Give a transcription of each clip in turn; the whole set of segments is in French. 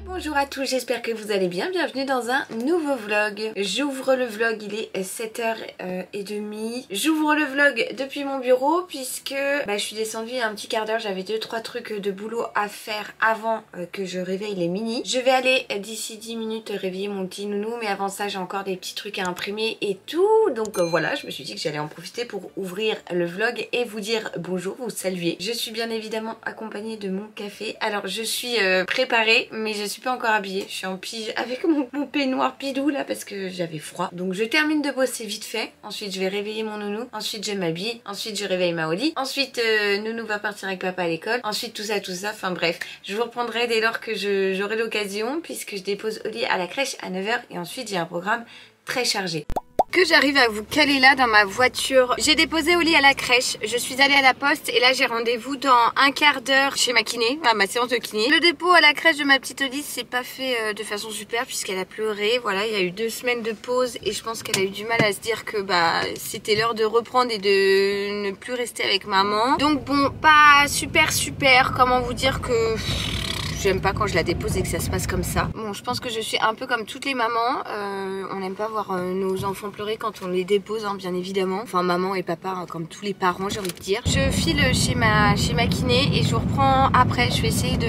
Bonjour à tous, j'espère que vous allez bien, bienvenue dans un nouveau vlog. J'ouvre le vlog, il est 7h30. J'ouvre le vlog depuis mon bureau puisque je suis descendue il y a un petit quart d'heure, j'avais 2-3 trucs de boulot à faire avant que je réveille les mini. Je vais aller d'ici 10 minutes réveiller mon petit nounou, mais avant ça j'ai encore des petits trucs à imprimer et tout. Donc voilà, je me suis dit que j'allais en profiter pour ouvrir le vlog et vous dire bonjour, vous saluer. Je suis bien évidemment accompagnée de mon café. Alors je suis préparée mais je suis pas encore habillée, je suis en pige avec mon peignoir pidou là parce que j'avais froid. Donc je termine de bosser vite fait, ensuite je vais réveiller mon nounou, ensuite je m'habille, ensuite je réveille ma Oli, ensuite nounou va partir avec papa à l'école, ensuite tout ça, enfin bref. Je vous reprendrai dès lors que j'aurai l'occasion puisque je dépose Oli à la crèche à 9h et ensuite j'ai un programme très chargé. Que j'arrive à vous caler là dans ma voiture. J'ai déposé Oli à la crèche, je suis allée à la poste et là j'ai rendez-vous dans un quart d'heure chez ma kiné, à ma séance de kiné. Le dépôt à la crèche de ma petite Oli s'est pas fait de façon super puisqu'elle a pleuré. Voilà, il y a eu 2 semaines de pause et je pense qu'elle a eu du mal à se dire que c'était l'heure de reprendre et de ne plus rester avec maman. Donc bon, pas super, comment vous dire que... J'aime pas quand je la dépose et que ça se passe comme ça. Bon, je pense que je suis un peu comme toutes les mamans. On n'aime pas voir nos enfants pleurer quand on les dépose, hein, bien évidemment. Enfin, maman et papa, hein, comme tous les parents, j'ai envie de dire. Je file chez ma kiné et je vous reprends après. Je vais essayer de...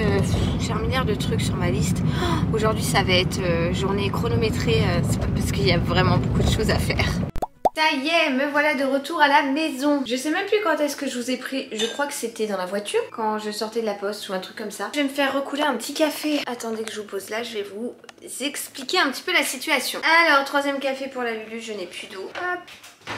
J'ai un milliard de trucs sur ma liste. Oh, aujourd'hui, ça va être journée chronométrée. C'est pas parce qu'il y a vraiment beaucoup de choses à faire. Ça y est, me voilà de retour à la maison. Je sais même plus quand est-ce que je vous ai pris. Je crois que c'était dans la voiture quand je sortais de la poste ou un truc comme ça. Je vais me faire recouler un petit café. Attendez que je vous pose là, je vais vous expliquer un petit peu la situation. Alors, 3e café pour la Lulu, je n'ai plus d'eau. Hop.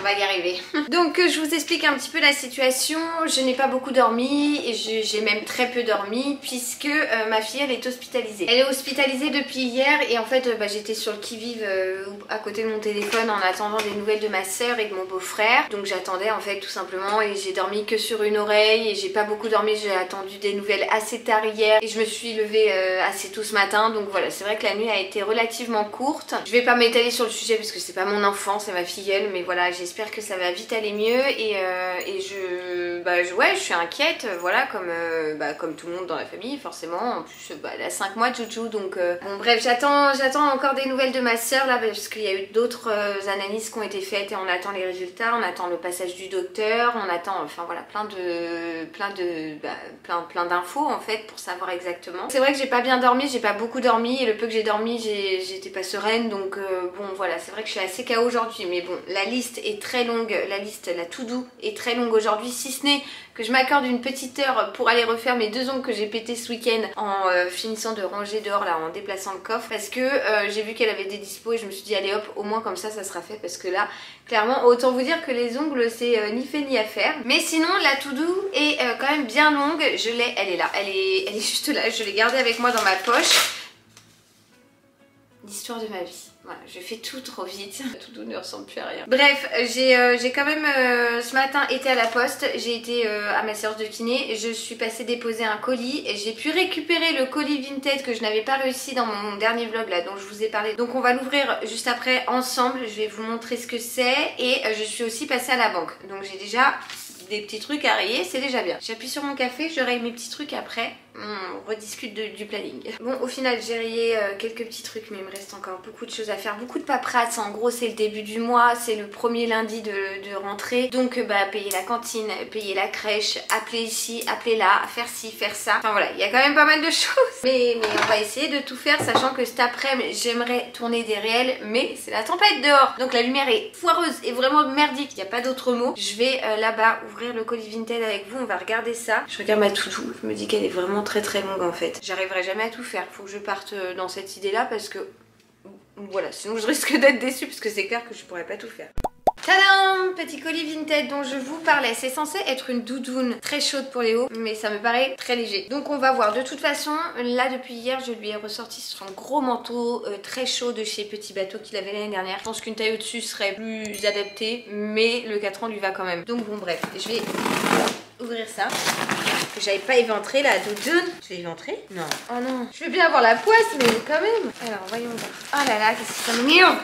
On va y arriver. Donc je vous explique un petit peu la situation. Je n'ai pas beaucoup dormi et j'ai même très peu dormi puisque ma fille elle est hospitalisée. Elle est hospitalisée depuis hier et en fait j'étais sur le qui-vive à côté de mon téléphone en attendant des nouvelles de ma soeur et de mon beau-frère. Donc j'attendais en fait tout simplement et j'ai dormi que sur une oreille et j'ai pas beaucoup dormi. J'ai attendu des nouvelles assez tard hier et je me suis levée assez tôt ce matin. Donc voilà, c'est vrai que la nuit a été relativement courte. Je vais pas m'étaler sur le sujet parce que c'est pas mon enfant, c'est ma filleule, mais voilà, j'espère que ça va vite aller mieux et je suis inquiète, voilà, comme tout le monde dans la famille forcément. En plus elle a 5 mois de chouchou, donc bon bref, j'attends encore des nouvelles de ma soeur là parce qu'il y a eu d'autres analyses qui ont été faites et on attend les résultats, on attend le passage du docteur, on attend enfin voilà plein d'infos en fait pour savoir exactement. C'est vrai que j'ai pas bien dormi, j'ai pas beaucoup dormi et le peu que j'ai dormi j'étais pas sereine, donc bon voilà, c'est vrai que je suis assez KO aujourd'hui, mais bon, la liste est très longue, la to-do est très longue aujourd'hui, si ce n'est que je m'accorde une petite heure pour aller refaire mes 2 ongles que j'ai pété ce week-end en finissant de ranger dehors là, en déplaçant le coffre, parce que j'ai vu qu'elle avait des dispos et je me suis dit allez hop, au moins comme ça sera fait, parce que là clairement autant vous dire que les ongles c'est ni fait ni à faire. Mais sinon la to-do est quand même bien longue, elle est là, elle est juste là, je l'ai gardée avec moi dans ma poche. L'histoire de ma vie. Voilà, je fais tout trop vite. Tout ne ressemble plus à rien. Bref, j'ai quand même ce matin été à la poste. J'ai été à ma séance de kiné. Je suis passée déposer un colis. Et j'ai pu récupérer le colis Vinted que je n'avais pas réussi dans mon dernier vlog là dont je vous ai parlé. Donc on va l'ouvrir juste après ensemble. Je vais vous montrer ce que c'est. Et je suis aussi passée à la banque. Donc j'ai déjà des petits trucs à rayer, c'est déjà bien. J'appuie sur mon café, je raye mes petits trucs après. On rediscute du planning. Bon, au final, j'ai rayé quelques petits trucs, mais il me reste encore beaucoup de choses à faire. Beaucoup de paperasse. En gros, c'est le début du mois, c'est le premier lundi de rentrée. Donc, payer la cantine, payer la crèche, appeler ici, appeler là, faire ci, faire ça. Enfin voilà, il y a quand même pas mal de choses. Mais on va essayer de tout faire, sachant que cet après-midi, j'aimerais tourner des réels, mais c'est la tempête dehors. Donc la lumière est foireuse et vraiment merdique. Il n'y a pas d'autre mot. Je vais là-bas ouvrir le colis Vinted avec vous. On va regarder ça. Je regarde ma to-do. Je me dis qu'elle est vraiment très longue en fait. J'arriverai jamais à tout faire. Faut que je parte dans cette idée là parce que voilà, sinon je risque d'être déçue parce que c'est clair que je pourrais pas tout faire. Tadam! Petit colis Vinted dont je vous parlais. C'est censé être une doudoune très chaude pour Léo, mais ça me paraît très léger. Donc on va voir. De toute façon, là depuis hier, je lui ai ressorti son gros manteau très chaud de chez Petit Bateau qu'il avait l'année dernière. Je pense qu'une taille au-dessus serait plus adaptée, mais le 4 ans lui va quand même. Donc bon bref, je vais ouvrir ça. Que j'avais pas éventré la doudoune. Je l'ai éventré? Non. Oh non. Je veux bien avoir la poisse, mais quand même. Alors voyons voir. Oh là là, qu'est-ce que ça m'énerve!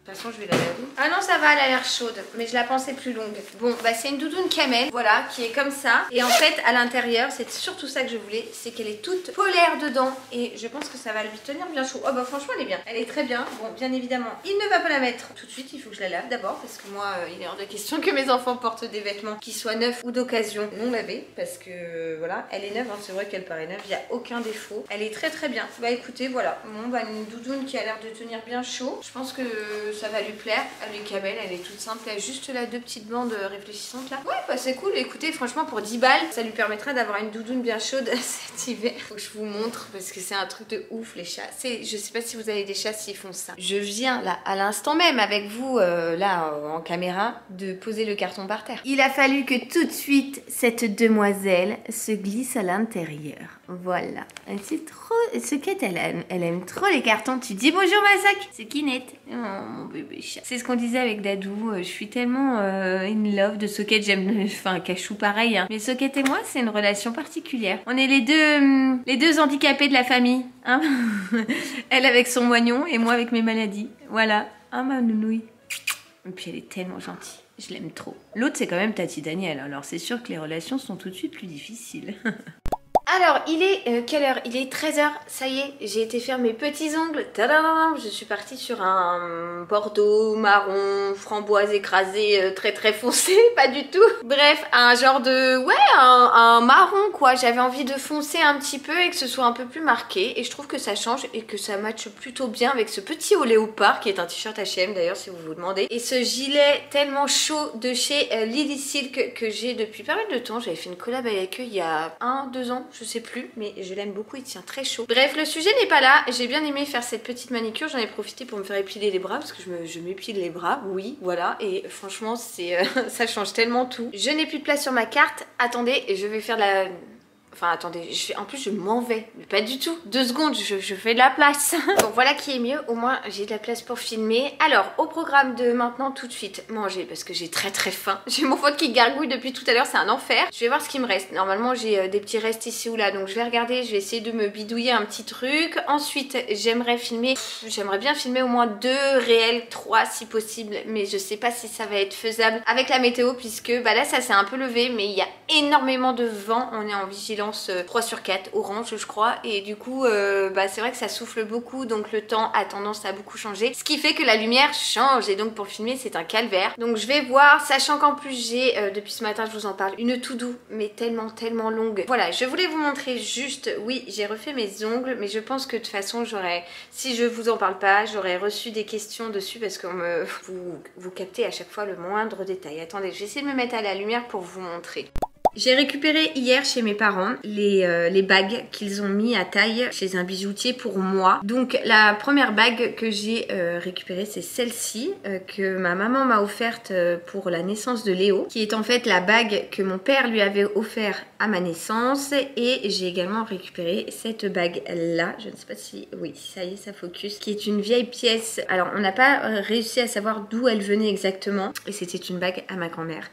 De toute façon, je vais la laver. Ah non, ça va, elle a l'air chaude, mais je la pensais plus longue. Bon, bah c'est une doudoune camel, voilà, qui est comme ça. Et en fait, à l'intérieur, c'est surtout ça que je voulais, c'est qu'elle est toute polaire dedans. Et je pense que ça va lui tenir bien chaud. Oh bah franchement, elle est bien. Elle est très bien. Bon, bien évidemment, il ne va pas la mettre tout de suite. Il faut que je la lave d'abord, parce que moi, il est hors de question que mes enfants portent des vêtements qui soient neufs ou d'occasion non lavés. Parce que, voilà, elle est neuve, hein, c'est vrai qu'elle paraît neuve, il n'y a aucun défaut. Elle est très très bien. Bah écoutez, voilà. Bon, bah une doudoune qui a l'air de tenir bien chaud. Je pense que ça va lui plaire. Elle est camel, elle est toute simple. Elle a juste là 2 petites bandes réfléchissantes là. Ouais, bah c'est cool. Écoutez, franchement, pour 10 balles, ça lui permettra d'avoir une doudoune bien chaude cet hiver. Faut que je vous montre parce que c'est un truc de ouf, les chats. Je sais pas si vous avez des chats s'ils font ça. Je viens là, à l'instant même, avec vous, là, en caméra, de poser le carton par terre. Il a fallu que tout de suite, cette demoiselle se glisse à l'intérieur. Voilà. C'est trop... Socket, elle aime trop les cartons. Tu dis bonjour Masak, c'est Kinette. Oh mon bébé chat. C'est ce qu'on disait avec Dadou. Je suis tellement in love de Socket. J'aime... Enfin, Cachou pareil. Hein. Mais Socket et moi, c'est une relation particulière. On est les deux handicapés de la famille. Hein. Elle avec son moignon et moi avec mes maladies. Voilà. Ah ma nounouille. Et puis elle est tellement gentille. Je l'aime trop. L'autre, c'est quand même Tati Daniel. Alors c'est sûr que les relations sont tout de suite plus difficiles. Alors, il est quelle heure? Il est 13 h. Ça y est, j'ai été faire mes petits ongles. Tadam! Je suis partie sur un bordeaux, marron, framboise écrasée, très très foncé, pas du tout. Bref, un genre de... Ouais, un marron quoi. J'avais envie de foncer un petit peu et que ce soit un peu plus marqué. Et je trouve que ça change et que ça matche plutôt bien avec ce petit haut léopard qui est un t-shirt H&M d'ailleurs si vous vous demandez. Et ce gilet tellement chaud de chez Lily Silk que j'ai depuis pas mal de temps. J'avais fait une collab avec eux il y a 1-2 ans. Je sais plus, mais je l'aime beaucoup, il tient très chaud. Bref, le sujet n'est pas là. J'ai bien aimé faire cette petite manicure. J'en ai profité pour me faire épiler les bras parce que je m'épile les bras, oui, voilà. Et franchement, c'est ça change tellement tout. Je n'ai plus de place sur ma carte. Attendez, je vais faire de la... Enfin attendez, en plus je m'en vais, mais pas du tout. 2 secondes, je fais de la place. Bon voilà qui est mieux, au moins j'ai de la place pour filmer. Alors au programme de maintenant tout de suite, manger parce que j'ai très très faim. J'ai mon faute qui gargouille depuis tout à l'heure, c'est un enfer. Je vais voir ce qui me reste. Normalement j'ai des petits restes ici ou là, donc je vais regarder, je vais essayer de me bidouiller un petit truc. Ensuite j'aimerais filmer, j'aimerais bien filmer au moins 2 réels, 3 si possible, mais je sais pas si ça va être faisable avec la météo puisque bah là ça s'est un peu levé, mais il y a énormément de vent, on est en vigilance 3 sur 4 orange je crois et du coup bah, c'est vrai que ça souffle beaucoup donc le temps a tendance à beaucoup changer, ce qui fait que la lumière change et donc pour filmer c'est un calvaire. Donc je vais voir, sachant qu'en plus j'ai depuis ce matin je vous en parle une to-do mais tellement longue. Voilà, je voulais vous montrer juste, oui j'ai refait mes ongles mais je pense que de toute façon j'aurais, si je vous en parle pas, j'aurais reçu des questions dessus parce que vous captez à chaque fois le moindre détail. Attendez, je vais essayer de me mettre à la lumière pour vous montrer. J'ai récupéré hier chez mes parents les bagues qu'ils ont mis à taille chez un bijoutier pour moi. Donc la première bague que j'ai récupérée c'est celle-ci que ma maman m'a offerte pour la naissance de Léo, qui est en fait la bague que mon père lui avait offert à ma naissance. Et j'ai également récupéré cette bague là, je ne sais pas si... oui ça y est ça focus, qui est une vieille pièce. Alors on n'a pas réussi à savoir d'où elle venait exactement et c'était une bague à ma grand-mère.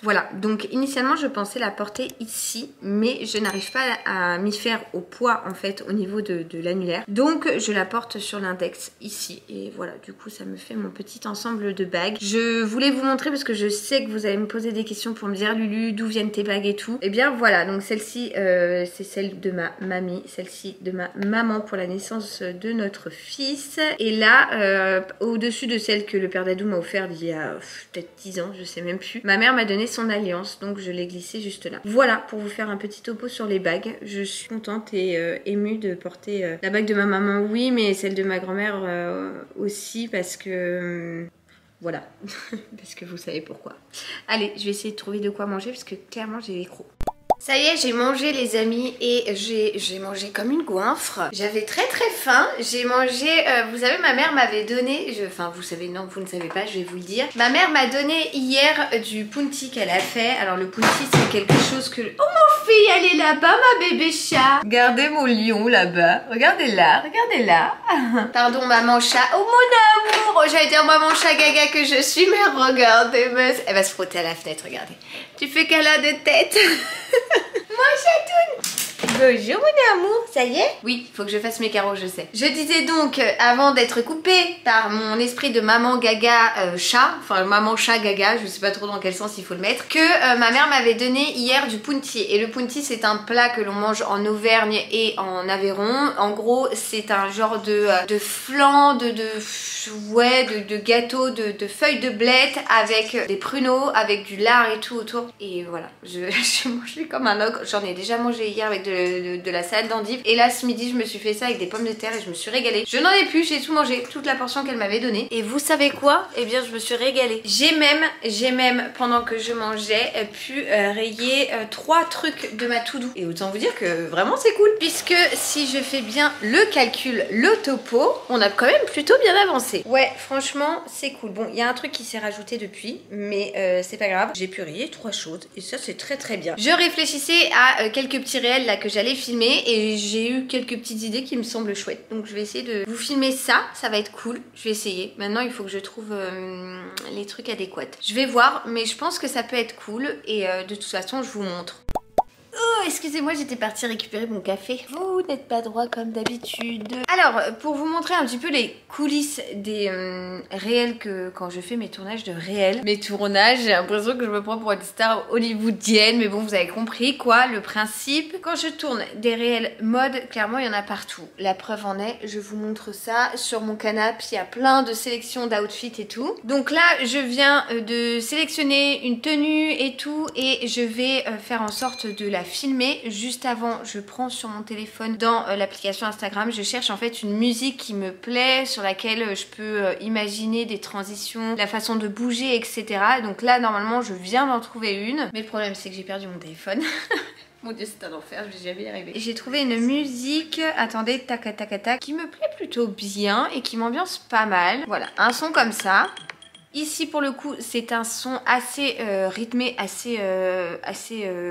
Voilà, donc initialement je pensais la porter ici, mais je n'arrive pas à m'y faire au poids en fait au niveau de l'annulaire. Donc je la porte sur l'index ici et voilà, du coup ça me fait mon petit ensemble de bagues. Je voulais vous montrer parce que je sais que vous allez me poser des questions pour me dire Lulu d'où viennent tes bagues et tout. Et bien voilà, donc celle-ci c'est celle de ma mamie, celle-ci de ma maman pour la naissance de notre fils. Et là, au-dessus de celle que le père Dadou m'a offert il y a peut-être 10 ans, je sais même plus, ma mère m'a donné son alliance, donc je l'ai glissée juste là. Voilà pour vous faire un petit topo sur les bagues. Je suis contente et émue de porter la bague de ma maman, oui, mais celle de ma grand-mère aussi parce que... voilà, parce que vous savez pourquoi. Allez, je vais essayer de trouver de quoi manger parce que clairement j'ai les crocs. Ça y est, j'ai mangé les amis et j'ai mangé comme une goinfre. J'avais très faim. J'ai mangé, vous savez ma mère m'avait donné, enfin vous savez, non vous ne savez pas, je vais vous le dire. Ma mère m'a donné hier du punti qu'elle a fait. Alors le punti c'est quelque chose que... Oh mon fille, elle est là-bas ma bébé chat. Regardez mon lion là-bas, regardez-la, regardez-la. Pardon maman chat, oh mon amour. J'allais dire maman chat gaga que je suis, mais regardez, elle va se frotter à la fenêtre, regardez. Tu fais câlin de tête. Mon chatoune. Bonjour mon amour, ça y est? Oui, faut que je fasse mes carreaux, je sais. Je disais donc, avant d'être coupée par mon esprit de maman gaga chat, enfin maman chat gaga, je sais pas trop dans quel sens il faut le mettre, que ma mère m'avait donné hier du punti. Et le punti c'est un plat que l'on mange en Auvergne et en Aveyron. En gros c'est un genre de flan, de gâteau, de feuilles de blette avec des pruneaux, avec du lard et tout autour. Et voilà, j'ai mangé comme un ogre. J'en ai déjà mangé hier avec de la salade d'endive. Et là ce midi je me suis fait ça avec des pommes de terre et je me suis régalée. Je n'en ai plus, j'ai tout mangé, toute la portion qu'elle m'avait donnée. Et vous savez quoi? Eh bien je me suis régalée. J'ai même pendant que je mangeais pu rayer 3 trucs de ma to-do. Et autant vous dire que vraiment c'est cool. Puisque si je fais bien le calcul, le topo, on a quand même plutôt bien avancé. Ouais, franchement c'est cool. Bon, il y a un truc qui s'est rajouté depuis, mais c'est pas grave. J'ai pu rayer 3 choses et ça c'est très bien. Je réfléchissais à quelques petits réels là que j'allais filmer et j'ai eu quelques petites idées qui me semblent chouettes. Donc je vais essayer de vous filmer ça, ça va être cool. Je vais essayer. Maintenant il faut que je trouve les trucs adéquats. Je vais voir, mais je pense que ça peut être cool et de toute façon je vous montre. Oh, excusez-moi, j'étais partie récupérer mon café. Vous n'êtes pas droit comme d'habitude. Alors, pour vous montrer un petit peu les coulisses des réels que quand je fais mes tournages de réels. Mes tournages, j'ai l'impression que je me prends pour une star hollywoodienne, mais bon, vous avez compris quoi, le principe. Quand je tourne des réels mode, clairement, il y en a partout. La preuve en est, je vous montre ça. Sur mon canapé, il y a plein de sélections d'outfits et tout. Donc là, je viens de sélectionner une tenue et tout, et je vais faire en sorte de la filmer. Juste avant, je prends sur mon téléphone dans l'application Instagram, je cherche en fait une musique qui me plaît, sur laquelle je peux imaginer des transitions, la façon de bouger, etc. Donc là, normalement, je viens d'en trouver une. Mais le problème, c'est que j'ai perdu mon téléphone. Mon dieu, c'est un enfer, je vais jamais y arriver. J'ai trouvé une musique, attendez, tac tac tac, qui me plaît plutôt bien et qui m'ambiance pas mal. Voilà, un son comme ça. Ici pour le coup c'est un son assez rythmé, assez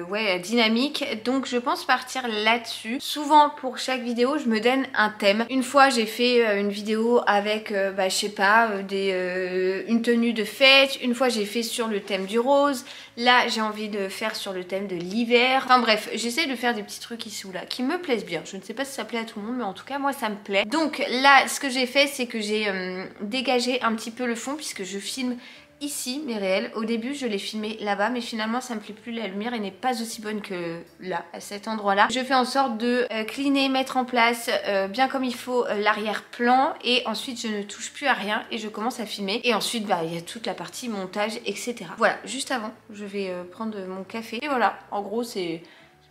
ouais, dynamique, donc je pense partir là-dessus. Souvent pour chaque vidéo je me donne un thème. Une fois j'ai fait une vidéo avec je sais pas une tenue de fête, une fois j'ai fait sur le thème du rose, là j'ai envie de faire sur le thème de l'hiver. Enfin bref, j'essaie de faire des petits trucs ici ou là qui me plaisent bien. Je ne sais pas si ça plaît à tout le monde mais en tout cas moi ça me plaît. Donc là ce que j'ai fait c'est que j'ai dégagé un petit peu le fond puisque je filme ici mes réels. Au début je les filmais là-bas mais finalement ça me plaît plus, la lumière elle n'est pas aussi bonne que là, à cet endroit là. Je fais en sorte de cleaner, mettre en place bien comme il faut l'arrière-plan et ensuite je ne touche plus à rien et je commence à filmer et ensuite il y a toute la partie montage etc. Voilà, juste avant je vais prendre mon café et voilà, en gros c'est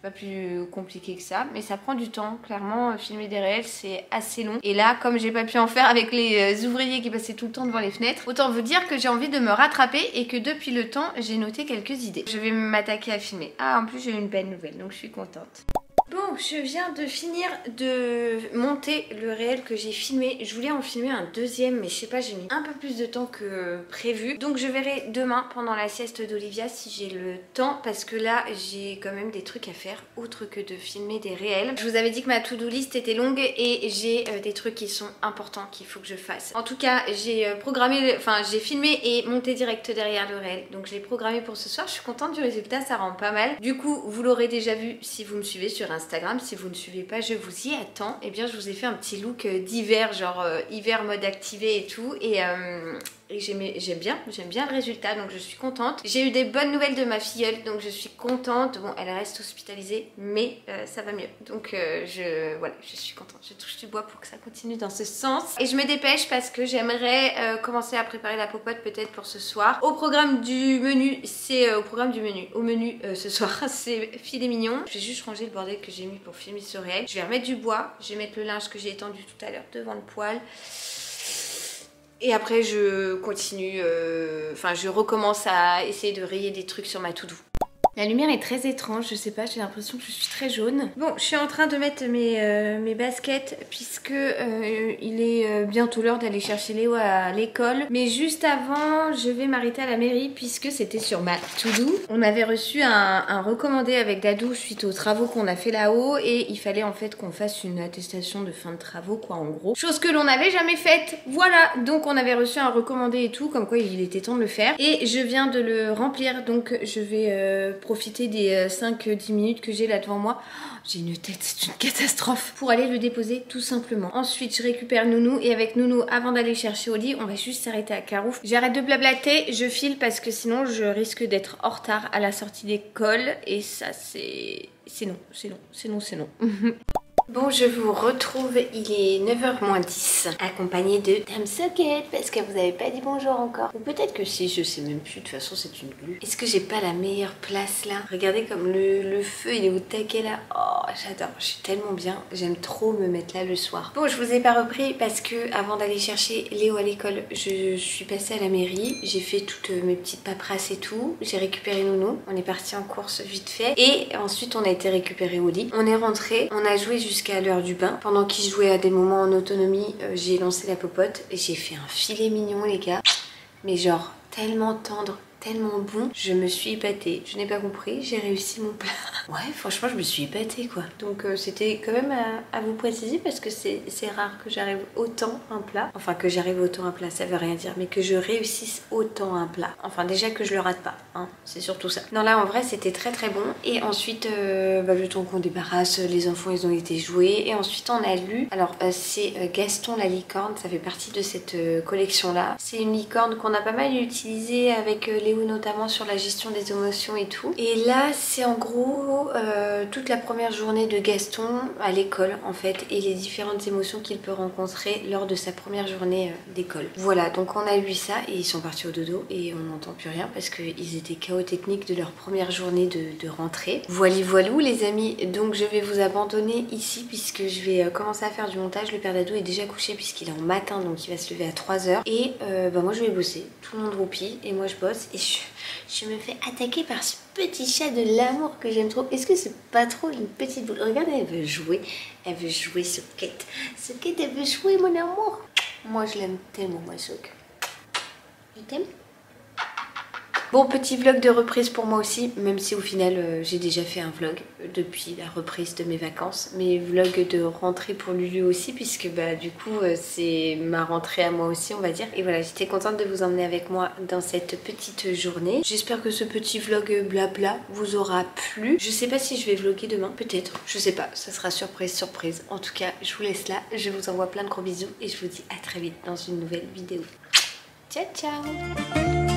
pas plus compliqué que ça, mais ça prend du temps. Clairement, filmer des réels, c'est assez long. Et là, comme j'ai pas pu en faire avec les ouvriers qui passaient tout le temps devant les fenêtres, autant vous dire que j'ai envie de me rattraper et que depuis le temps, j'ai noté quelques idées. Je vais m'attaquer à filmer. Ah, en plus, j'ai une belle nouvelle, donc je suis contente. Bon, je viens de finir de monter le réel que j'ai filmé. Je voulais en filmer un deuxième, mais je sais pas, j'ai mis un peu plus de temps que prévu. Donc je verrai demain pendant la sieste d'Olivia si j'ai le temps, parce que là j'ai quand même des trucs à faire autre que de filmer des réels. Je vous avais dit que ma to-do list était longue et j'ai des trucs qui sont importants qu'il faut que je fasse. En tout cas, j'ai j'ai filmé et monté direct derrière le réel. Donc je l'ai programmé pour ce soir. Je suis contente du résultat, ça rend pas mal. Du coup, vous l'aurez déjà vu si vous me suivez sur Instagram. Si vous ne suivez pas, je vous y attends. Et bien je vous ai fait un petit look d'hiver, genre hiver mode activé et tout, et j'aime bien le résultat, donc je suis contente. J'ai eu des bonnes nouvelles de ma filleule, donc je suis contente. Bon, elle reste hospitalisée, mais ça va mieux, donc voilà, je suis contente. Je touche du bois pour que ça continue dans ce sens. Et je me dépêche parce que j'aimerais commencer à préparer la popote peut-être pour ce soir. Au programme du menu, ce soir, c'est filet mignon. Je vais juste ranger le bordel que j'ai mis pour filmer ce réel. Je vais remettre du bois, je vais mettre le linge que j'ai étendu tout à l'heure devant le poêle. Et après je continue, je recommence à essayer de rayer des trucs sur ma to-do. La lumière est très étrange, je sais pas, j'ai l'impression que je suis très jaune. Bon, je suis en train de mettre mes baskets puisque il est bientôt l'heure d'aller chercher Léo à l'école. Mais juste avant, je vais m'arrêter à la mairie puisque c'était sur ma to-do. On avait reçu un recommandé avec Dadou suite aux travaux qu'on a fait là-haut et il fallait en fait qu'on fasse une attestation de fin de travaux quoi en gros. Chose que l'on n'avait jamais faite, voilà. Donc on avait reçu un recommandé et tout, comme quoi il était temps de le faire. Et je viens de le remplir, donc je vais profiter des 5-10 minutes que j'ai là devant moi. J'ai une tête, c'est une catastrophe. Pour aller le déposer tout simplement. Ensuite je récupère Nounou et avec Nounou avant d'aller chercher au lit on va juste s'arrêter à Carouf. J'arrête de blablater, je file parce que sinon je risque d'être en retard à la sortie d'école et ça c'est non, c'est non, c'est non, c'est non. Bon, je vous retrouve, il est 9h moins 10, accompagnée de Dame Socket, parce que vous avez pas dit bonjour encore. Ou peut-être que si, je sais même plus, de toute façon c'est une glu. Est-ce que j'ai pas la meilleure place là? Regardez comme le feu il est au taquet là. Oh, j'adore, je suis tellement bien, j'aime trop me mettre là le soir. Bon, je vous ai pas repris parce que avant d'aller chercher Léo à l'école, je suis passée à la mairie, j'ai fait toutes mes petites paperasses et tout, j'ai récupéré Nounou, on est parti en course vite fait, et ensuite on a été récupéré au lit. On est rentré, on a joué jusqu'à l'heure du bain. Pendant qu'il jouait à des moments en autonomie, j'ai lancé la popote et j'ai fait un filet mignon les gars. Mais genre tellement tendre, tellement bon. Je me suis épatée. Je n'ai pas compris, j'ai réussi mon plat. Ouais, franchement, je me suis épatée quoi. Donc c'était quand même à vous préciser parce que c'est rare que j'arrive autant un plat. Enfin, que j'arrive autant un plat, ça veut rien dire. Mais que je réussisse autant un plat. Enfin, déjà que je le rate pas, hein. C'est surtout ça. Non, là en vrai, c'était très très bon. Et ensuite, le temps qu'on débarrasse, les enfants ils ont été joués. Et ensuite, on a lu. Alors, c'est Gaston la licorne. Ça fait partie de cette collection là. C'est une licorne qu'on a pas mal utilisée avec Léo notamment sur la gestion des émotions et tout. Et là, c'est en gros toute la première journée de Gaston à l'école en fait et les différentes émotions qu'il peut rencontrer lors de sa première journée d'école. Voilà, donc on a lu ça et ils sont partis au dodo et on n'entend plus rien parce qu'ils étaient KO techniques de leur première journée de rentrée. Voilou les amis, donc je vais vous abandonner ici puisque je vais commencer à faire du montage. Le père d'ado est déjà couché puisqu'il est en matin donc il va se lever à 3h et moi je vais bosser, tout le monde roupie et moi je bosse et je me fais attaquer par ce petit chat de l'amour que j'aime trop. Est-ce que c'est pas trop une petite boule? Regardez, elle veut jouer Socket. Socket, elle veut jouer mon amour. Moi je l'aime tellement, moi Socket. Je t'aime. Bon, petit vlog de reprise pour moi aussi, même si au final j'ai déjà fait un vlog depuis la reprise de mes vacances. Mais vlog de rentrée pour Lulu aussi, puisque bah du coup c'est ma rentrée à moi aussi on va dire. Et voilà, j'étais contente de vous emmener avec moi dans cette petite journée. J'espère que ce petit vlog blabla vous aura plu. Je sais pas si je vais vlogger demain, peut-être, je sais pas, ça sera surprise. En tout cas, je vous laisse là, je vous envoie plein de gros bisous et je vous dis à très vite dans une nouvelle vidéo. Ciao ciao.